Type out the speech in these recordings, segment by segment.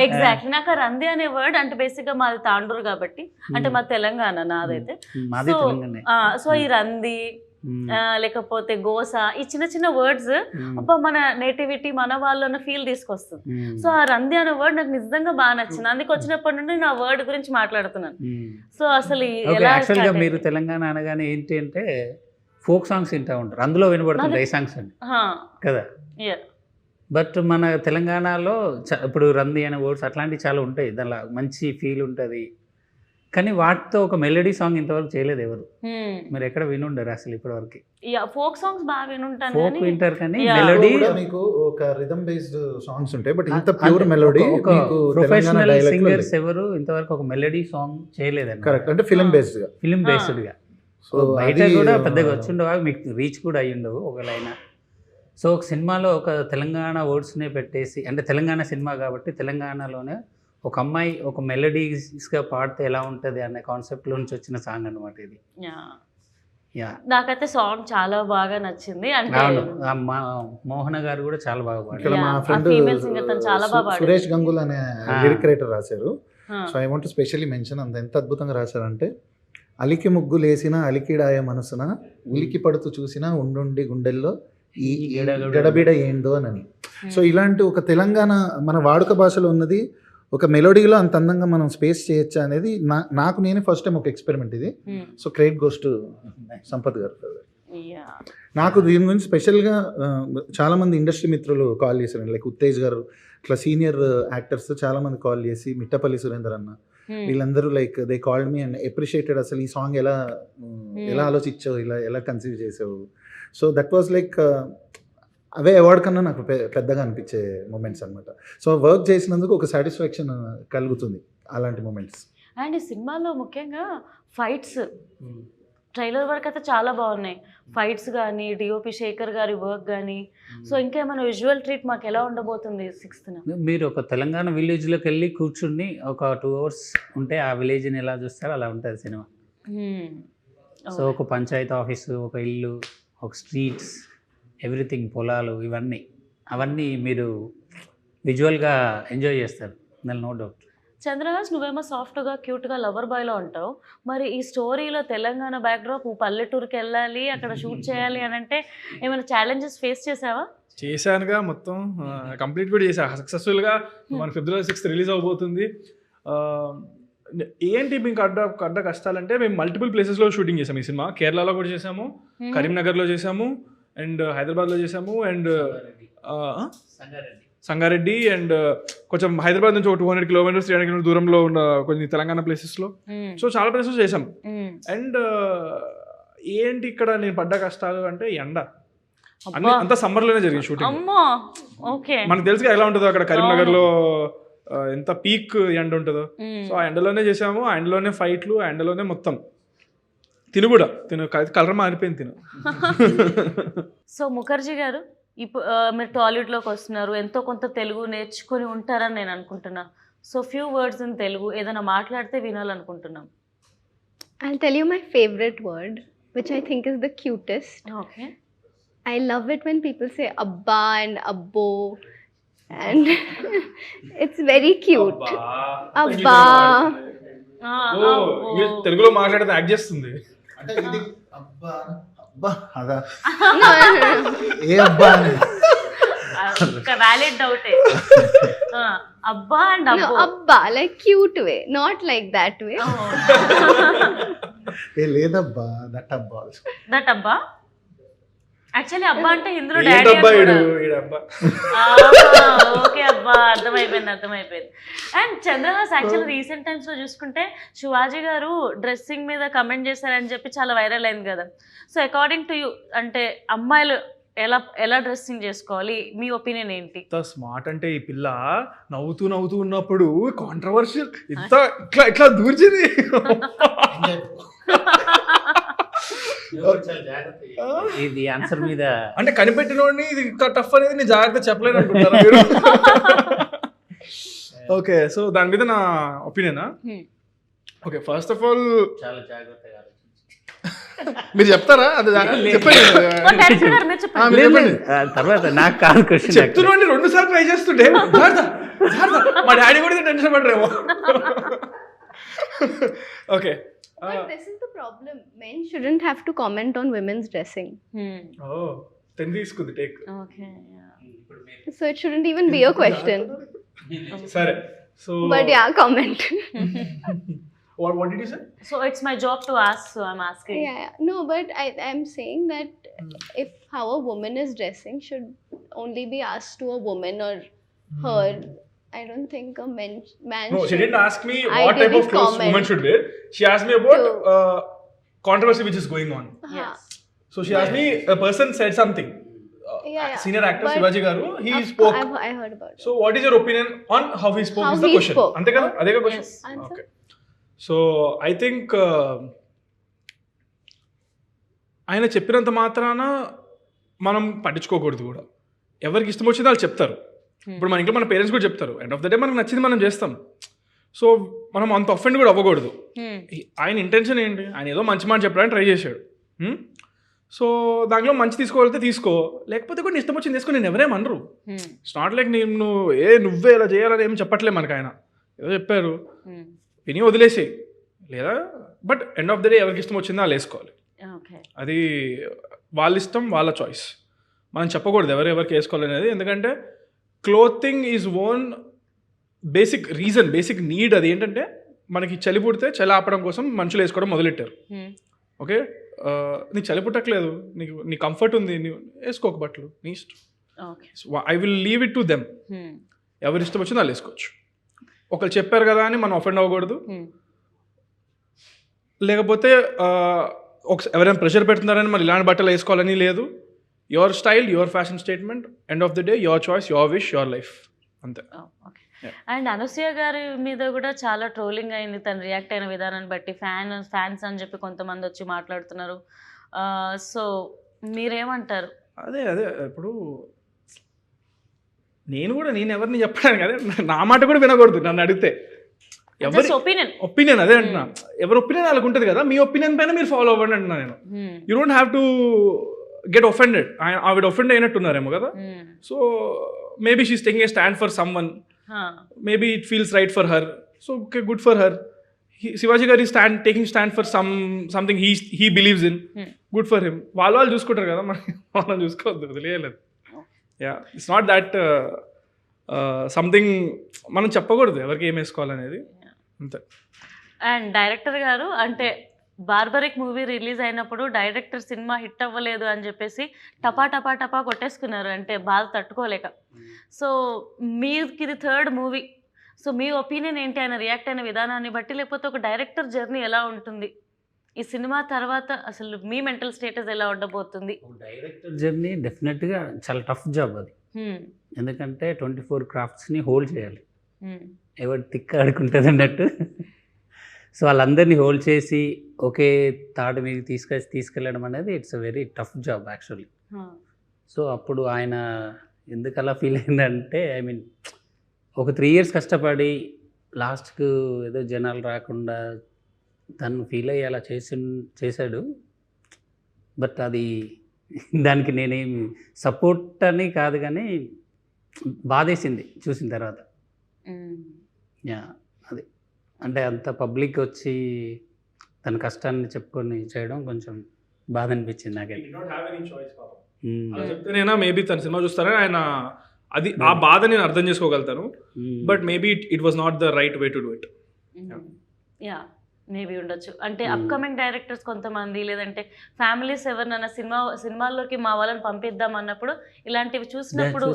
Exactly నాకు ఆ రంది అనే వర్డ్ అంటే బేసిక్ గా మాది తాండూరు కాబట్టి అంటే మా తెలంగాణ నాదైతే మాది తెలంగాణ. సో ఈ రంది లేకపోతే గోస ఈ చిన్న చిన్న వర్డ్స్ అబ్బా మన నేటివిటీ మన వాళ్ళన్న ఫీల్ తీసుకొస్తుంది. సో ఆ రంది అనే వర్డ్ నాకు నిజంగా బాగా నచ్చింది. అందుకు వచ్చినప్పటి నుండి నా వర్డ్ గురించి మాట్లాడుతున్నాను. సో అసలు యాక్చువల్గా మీరు తెలంగాణ అనగానే ఏంటి అంటే ఫోక్ సాంగ్స్ వింటూ ఉంటారు, అందులో వినబడుతుంది ఏ సాంగ్స్ అండి కదా. బట్ మన తెలంగాణలో ఇప్పుడు రంది అనే వర్డ్స్ అట్లాంటివి చాలా ఉంటాయి, దానిలో మంచి ఫీల్ ఉంటుంది. కానీ వాటితో ఒక మెలోడీ సాంగ్ ఇంతవరకు చేయలేదు ఎవరు. మీరు ఎక్కడ వినుండరు అసలు ఇప్పటివరకు. ఫోక్ సాంగ్స్ బాగా వినుంటాను, ఫోక్ వింటారు కానీ మెలోడీ మీకు ఒక రిథమ్ బేస్డ్ సాంగ్స్ ఉంటాయి, బట్ ఇంత ప్యూర్ మెలోడీ ప్రొఫెషనల్ సింగర్స్ ఎవరు ఇంతవరకు ఒక మెలోడీ సాంగ్ చేయలేదండి. కరెక్ట్, అంటే ఫిల్మ్ బేస్డ్ గా. సో బయట కూడా పెద్దగా వచ్చిండవు, మీకు రీచ్ కూడా అయ్యిండవు ఒకవేళ. సో ఒక సినిమాలో ఒక తెలంగాణ వర్డ్స్నే పెట్టేసి, అంటే తెలంగాణ సినిమా కాబట్టి తెలంగాణలోనే ఒక అమ్మాయి ఒక మెలోడీస్గా పాడితే ఎలా ఉంటుంది అనే కాన్సెప్ట్లో నుంచి వచ్చిన సాంగ్ అనమాట ఇది. నాకైతే సాంగ్ చాలా బాగా నచ్చింది. అంటే మోహన గారు కూడా చాలా బాగా పాడారు. మా ఫ్రెండ్ సురేష్ గంగుల్ అనే లిరిక్ రైటర్ రాశారు. So I want to specially mention, అంత ఎంత అద్భుతంగా రాశారంటే, అలికి ముగ్గులేసిన అలికిడాయ మనసున ఉలికి పడుతూ చూసినా ఉండుండి గుండెల్లో ఈ గడబిడ ఏందో అని. సో ఇలాంటి ఒక తెలంగాణ మన వాడుక భాషలో ఉన్నది ఒక మెలోడీలో అంత అందంగా మనం స్పేస్ చేయొచ్చా అనేది నాకు నేనే ఫస్ట్ టైం ఒక ఎక్స్పెరిమెంట్ ఇది. So credit goes to Sampath గారు. నాకు దీని గురించి స్పెషల్గా చాలామంది ఇండస్ట్రీ మిత్రులు కాల్ చేశారు, లైక్ ఉత్తేజ్ గారు, ఇట్లా సీనియర్ యాక్టర్స్ చాలామంది కాల్ చేసి, మిట్టపల్లి సురేందర్ అన్న, వీళ్ళందరూ like they called me and appreciated. అసలు ఈ సాంగ్ ఎలా ఆలోచించావు, ఎలా కన్సీవ్ చేసావు. So that was like away award కన్నా నాకు పెద్దగా అనిపించే మూమెంట్స్ అనమాట. సో వర్క్ చేసినందుకు ఒక సాటిస్ఫాక్షన్ కలుగుతుంది అలాంటి మూమెంట్స్. అండ్ ఈ సినిమాలో ముఖ్యంగా ఫైట్స్, ట్రైలర్ వర్క్ అయితే చాలా బాగున్నాయి. ఫైట్స్ కానీ, డిఓపి శేఖర్ గారి వర్క్ కానీ. సో ఇంకేమైనా విజువల్ ట్రీట్ మాకు ఎలా ఉండబోతుంది 6th? మీరు ఒక తెలంగాణ విలేజ్లోకి వెళ్ళి కూర్చుని ఒక 2 hours ఉంటే ఆ విలేజ్ని ఎలా చూస్తారో అలా ఉంటుంది సినిమా. సో ఒక పంచాయతీ ఆఫీసు, ఒక ఇల్లు, ఒక స్ట్రీట్స్, ఎవ్రీథింగ్, పొలాలు, అవన్నీ మీరు విజువల్గా ఎంజాయ్ చేస్తారు, దాని నో డౌట్. చంద్రరాజ్, నువ్వేమో సాఫ్ట్గా క్యూట్గా లవర్ బాయ్లో ఉంటావు. మరి ఈ స్టోరీలో తెలంగాణ బ్యాక్డ్రాప్, పల్లెటూరుకి వెళ్ళాలి, అక్కడ షూట్ చేయాలి అని అంటే ఏమైనా ఛాలెంజెస్ ఫేస్ చేసావా? చేశానుగా, మొత్తం కంప్లీట్ కూడా చేశా సక్సెస్ఫుల్గా. మన February 6th రిలీజ్ అవబోతుంది. ఏంటి మీకు అడ్డ కష్టాలంటే, మేము మల్టిపుల్ ప్లేసెస్లో షూటింగ్ చేసాము ఈ సినిమా. కేరళలో కూడా చేసాము, కరీంనగర్లో చేసాము, అండ్ హైదరాబాద్లో చేసాము, అండ్ సంగారెడ్డి, అండ్ కొంచెం హైదరాబాద్ నుంచి ఒక 200 kilometers 300 kilometers దూరంలో ఉన్న కొన్ని తెలంగాణ ప్లేసెస్లో. సో చాలా ప్లేసెస్ చేసాము. అండ్ ఏంటి ఇక్కడ నేను పడ్డ కష్టాలు అంటే, ఎండ అంతా సమ్మర్లోనే జరిగింది షూటింగ్. మనకు తెలుసుగా ఎలా ఉంటుందో అక్కడ కరీంనగర్లో ఎంత పీక్ ఎండ ఉంటుందో. సో ఆ ఎండలోనే చేసాము, ఆ ఎండలోనే ఫైట్లు, ఆ ఎండలోనే మొత్తం. తిను కలర్ మారిపోయింది తిను. సో ముఖర్జీ గారు, ఇప్పుడు మీరు టాలీవుడ్లోకి వస్తున్నారు, ఎంతో కొంత తెలుగు నేర్చుకొని ఉంటారని నేను అనుకుంటున్నా. So few words in Telugu ఏదైనా మాట్లాడితే వినాలనుకుంటున్నాం. I'll tell you my favorite word, which I think is the cutest. Okay. I love it when people say abba and abbo, and it's very cute. Abba. తెలుగులో మాట్లాడితే act చేస్తుంది. అంటే ఇది అబ్బా అబ్బా అదా ఏ అబ్బా అని వ్యాలిడ్ డౌట్. అబ్బా and No, abba, like cute way, not like that way. ఏ లేదబ్బా, దట్ అబ్బా. దట్ అబ్బా యాక్చువల్లీ అబ్బా అంటే హిందీలో ఏంటి డాడీ. అబ్బా ఈడబ్బా. ఓకే అబ్బా, అర్థమైపోయింది. And Chandrahas actually recent times లో చూసుకుంటే శివాజీ గారు డ్రెస్సింగ్ మీద కమెంట్ చేశారని చెప్పి చాలా వైరల్ అయింది కదా. సో అకార్డింగ్ టు యూ, అంటే అమ్మాయిలు ఎలా డ్రెస్సింగ్ చేసుకోవాలి, మీ ఒపీనియన్ ఏంటి? స్మార్ట్ అంటే ఈ పిల్ల నవ్వుతూ ఉన్నప్పుడు కాంట్రవర్షియల్ ఇట్లా దూర్చింది. ఇది ఆన్సర్ మీద అంటే కనిపెట్టినోడిని ఇది టఫ్ అనేది నేను జాగ్రత్త చెప్పలేను అనుకుంటారా మీరు? ఓకే, సో దాని మీద నా ఒపీనియనా? ఓకే, ఫస్ట్ ఆఫ్ ఆల్ చాలా జాగ్రత్తగా మీరు చెప్తారా అది చెప్పండి డైరెక్టర్ గారు మీరు చెప్పండి. మీరు చెప్పండి. తర్వాత నాకు కాదు క్వశ్చన్. చెప్తున్నాండి 2 సార్లు ట్రై చేస్తుంటే మా డాడీ కూడా టెన్షన్ పడరేమో. Okay. But this is the problem. Men shouldn't have to comment on women's dressing. ఓ 10 తీసుకుంది take. Okay, yeah. So it shouldn't even be a question. సరే so But yeah, comment. what did you say? So it's my job to ask, so I'm asking. Yeah. No, but I'm saying that if how a woman is dressing should only be asked to a woman or her. I don't think a man No, she should. didn't ask me I what type of didn't clothes comment. women should wear. She asked me about controversy which is going on. Yes. So she asked me, a person said something. Yeah. Senior actor But Shivaji Garu, he Of- spoke. I heard about it. So what is your opinion on how he spoke How is the he question. spoke. Ante kada? Ade ka question? Yes. Answer. Okay. So I think ఆయన చెప్పినంత మాత్రాన మనం పట్టించుకోకూడదు కూడా. ఎవరికి ఇష్టం వచ్చిందో వాళ్ళు చెప్తారు. ఇప్పుడు మన ఇంట్లో మన పేరెంట్స్ కూడా చెప్తారు. ఎండ్ ఆఫ్ ద డే మనకు నచ్చింది మనం చేస్తాం. సో మనం అంత అఫెండ్ కూడా అవ్వకూడదు. ఆయన ఇంటెన్షన్ ఏంటి? ఆయన ఏదో మంచి మాట చెప్పడానికి ట్రై చేశాడు. సో దాంట్లో మంచి తీసుకోగలిగితే తీసుకో, లేకపోతే కూడా ఇష్టం వచ్చింది తీసుకో. నేను ఎవరేమనరు. ఇట్స్ నాట్ లైక్ నేను నువ్వే ఇలా చేయాలని ఏం చెప్పట్లేదు మనకు. ఆయన ఏదో చెప్పారు, విని వదిలేసి లేదా. But end of the day ఎవరికి ఇష్టం వచ్చిందో వాళ్ళు వేసుకోవాలి. అది వాళ్ళ ఇష్టం, వాళ్ళ చాయిస్. మనం చెప్పకూడదు ఎవరెవరికి వేసుకోవాలనేది. ఎందుకంటే clothing is own basic reason, basic need. అది ఏంటంటే మనకి చలి పుడితే చలి ఆపడం కోసం మనుషులు వేసుకోవడం మొదలెట్టారు. ఓకే, నీకు చలి పుట్టట్లేదు, నీ కంఫర్ట్ ఉంది, నీవు వేసుకోక బట్టలు నీ ఇష్టం. I will leave it to them. ఎవరి ఇష్టం వచ్చిందో వాళ్ళు వేసుకోవచ్చు. ఒకరు చెప్పారు కదా అని మనం అఫెండ్ అవ్వకూడదు. లేకపోతే ఎవరైనా ప్రెషర్ పెడుతున్నారని మరి ఇలాంటి బట్టలు వేసుకోవాలని లేదు. Your style, your fashion statement, end of the day your choice, your wish, your life, అంతే. అండ్ అనసూయ గారి మీద కూడా చాలా ట్రోలింగ్ అయింది తను రియాక్ట్ అయిన విధానాన్ని బట్టి. ఫ్యాన్స్ అని చెప్పి కొంతమంది వచ్చి మాట్లాడుతున్నారు. సో మీరేమంటారు? అదే ఇప్పుడు నేను ఎవరిని చెప్పాను కదా, నా మాట కూడా వినకూడదు నన్ను అడిగితే. ఎవరి ఒపీనియన్ అదే అంటున్నా. ఎవరి ఒపీనియన్ వాళ్ళకి ఉంటుంది కదా. మీ ఒపీనియన్ పైన మీరు ఫాలో అవ్వండి అంటున్నా నేను. You don't have to get offended. ఆవిడ ఒఫెండ్ అయినట్టున్నారేమో కదా. So maybe she's taking a stand for someone. Maybe it feels right for her. So okay, good for her. Shivaji Garu is taking stand for something he believes in. Good for him. వాళ్ళు చూసుకుంటారు కదా, మనం చూసుకోవద్దు, వదిలేయలేదు. Yeah, it's not that something మనం చెప్పకూడదు ఎవరికి ఏం వేసుకోవాలనేది, అంతే. అండ్ డైరెక్టర్ గారు అంటే బార్బరిక్ మూవీ రిలీజ్ అయినప్పుడు డైరెక్టర్ సినిమా హిట్ అవ్వలేదు అని చెప్పేసి టపా కొట్టేసుకున్నారు, అంటే బాధ తట్టుకోలేక. సో మీకు ఇది 3rd మూవీ. సో మీ ఒపీనియన్ ఏంటి ఆయన రియాక్ట్ అయిన విధానాన్ని బట్టి? లేకపోతే ఒక డైరెక్టర్ జర్నీ ఎలా ఉంటుంది ఈ సినిమా తర్వాత? అసలు మీ మెంటల్ స్టేటస్ ఎలా ఉండబోతుంది? డైరెక్టర్ జర్నీ డెఫినెట్గా చాలా టఫ్ జాబ్ అది. ఎందుకంటే 24 క్రాఫ్ట్స్ని హోల్డ్ చేయాలి. ఎవరు తిక్క ఆడుకుంటుంది అన్నట్టు. సో వాళ్ళందరినీ హోల్డ్ చేసి ఒకే తాడు మీద తీసుకెళ్ళడం అనేది it's a very tough job actually. So అప్పుడు ఆయన ఎందుకు అలా ఫీల్ అయిందంటే, ఐ మీన్ ఒక 3 years కష్టపడి లాస్ట్కు ఏదో జనాలు రాకుండా తను ఫీల్ అయ్యి అలా చేశాడు. బట్ అది దానికి నేనేం సపోర్ట్ అని కాదు, కానీ బాధేసింది చూసిన తర్వాత. యా, అది అంటే అంత పబ్లిక్ వచ్చి తన కష్టాన్ని చెప్పుకొని చేయడం కొంచెం బాధ అనిపించింది నాకైతే. చెప్తేనైనా మేబీ తన సినిమా చూస్తారని ఆయన అది ఆ బాధ నేను అర్థం చేసుకోగలుగుతాను. But maybe it was not the right way to do it. Yeah, maybe ఉండొచ్చు. అంటే అప్కమింగ్ డైరెక్టర్స్ కొంతమంది, లేదంటే ఫ్యామిలీస్ ఎవరినైనా సినిమాల్లోకి మా వాళ్ళని పంపిద్దాం అన్నప్పుడు ఇలాంటివి చూసినప్పుడు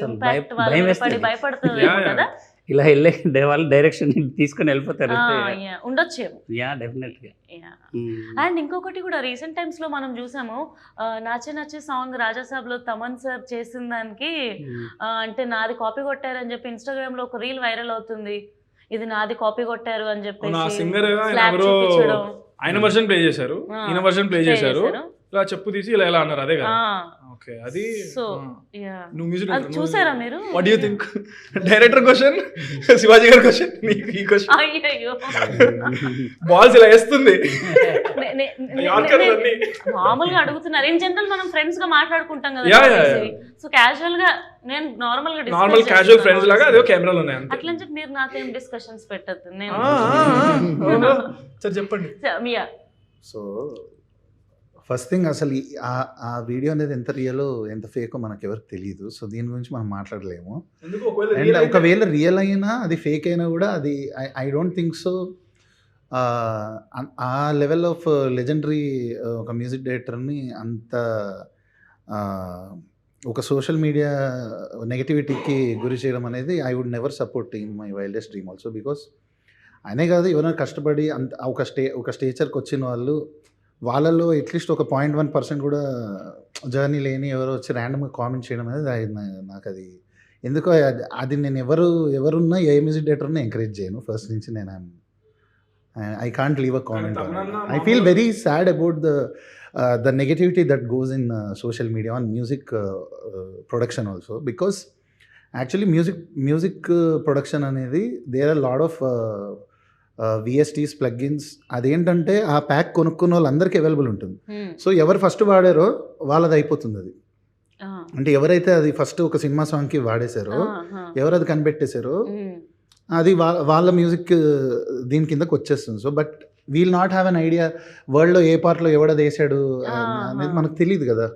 ఇంపాక్ట్ వాళ్ళని పడి భయపడుతుంది కదా. ఇలా వెళ్ళే వాళ్ళు డైరెక్షన్ తీసుకొని వెళ్ళిపోతారు ఉండొచ్చేమో. యా, డెఫినెట్గా. అండ్ ఇంకొకటి కూడా రీసెంట్ టైమ్స్ లో మనం చూసాము, నచ్చే సాంగ్ రాజాసాబ్లో తమన్ సార్ చేసిన దానికి అంటే నాది కాపీ కొట్టారని చెప్పి ఇన్స్టాగ్రామ్ లో ఒక రీల్ వైరల్ అవుతుంది. ఇది నాది కాపీ కొట్టారు అని చెప్పి ఆయన వర్షన్ ప్లే చేశారు, ఈయన వర్షన్ ప్లే చేశారు. ఇలా చెప్పు తీసి ఇలా ఎలా అన్నారు అదే కదా. ఓకే అది సో నువ్వు మ్యూజిక్ అది చూసారా మీరు? What do you think? Director question, Shivaji గారి క్వశ్చన్, నీకు ఈ క్వశ్చన్. అయ్యో బాల్స్ ఇలా వేస్తుంది మామూలుగా అడుగుతున్నారు. ఇన్ జనరల్ మనం ఫ్రెండ్స్ గా మాట్లాడుకుంటాం Yeah, కదా, yeah. సో క్యాజువల్ గా నేను నార్మల్ గా నార్మల్ క్యాజువల్ ఫ్రెండ్స్ లాగా అదే కెమెరాలు ఉన్నాయి అంతే. అట్లని చెప్పి మీరు నాకేం డిస్కషన్స్ పెట్టద్దు. నేను సరే చెప్పండి. సో ఫస్ట్ థింగ్ అసలు ఆ వీడియో అనేది ఎంత రియలో ఎంత ఫేకో మనకు ఎవరికి తెలియదు. సో దీని గురించి మనం మాట్లాడలేము. అండ్ ఒకవేళ రియల్ అయినా అది ఫేక్ అయినా కూడా అది ఐ డోంట్ థింక్ సో. ఆ లెవెల్ ఆఫ్ లెజెండరీ ఒక మ్యూజిక్ డైరెక్టర్ని అంత ఒక సోషల్ మీడియా నెగటివిటీకి గురి చేయడం అనేది I would never support in my wildest dream also. Because ఆయనే కాదు, ఎవరైనా కష్టపడి అంత ఒక స్టేచర్కి వచ్చిన వాళ్ళు, వాళ్ళల్లో అట్లీస్ట్ ఒక 0.1% కూడా జర్నీ లేని ఎవరో వచ్చి ర్యాండమ్గా కామెంట్ చేయడం అనేది నాకు అది ఎందుకో అది నేను ఎవరున్నా ఏ మ్యూజిక్ డైరెక్టర్ని ఎంకరేజ్ చేయను ఫస్ట్ నుంచి. నేను I can't leave a comment. I feel very sad about the negativity that goes in social media on music production also. Because actually music production అనేది there are lot of VSTs plugins. అదేంటంటే ఆ pack కొనుక్కున్న వాళ్ళందరికీ available ఉంటుంది. So ఎవరు first వాడారో వాళ్ళది అయిపోతుంది. అది అంటే ఎవరైతే అది ఫస్ట్ ఒక సినిమా సాంగ్కి వాడేశారో, ఎవరు అది కనిపెట్టేశారో అది వాళ్ళ మ్యూజిక్ దీని కిందకి వచ్చేస్తుంది. So but we'll not have an idea వరల్డ్లో ఏ పార్ట్లో ఎవడది వేసాడు అనేది మనకు తెలియదు కదా.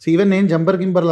సో ఈవెన్ నేను జంపర్ గింపర్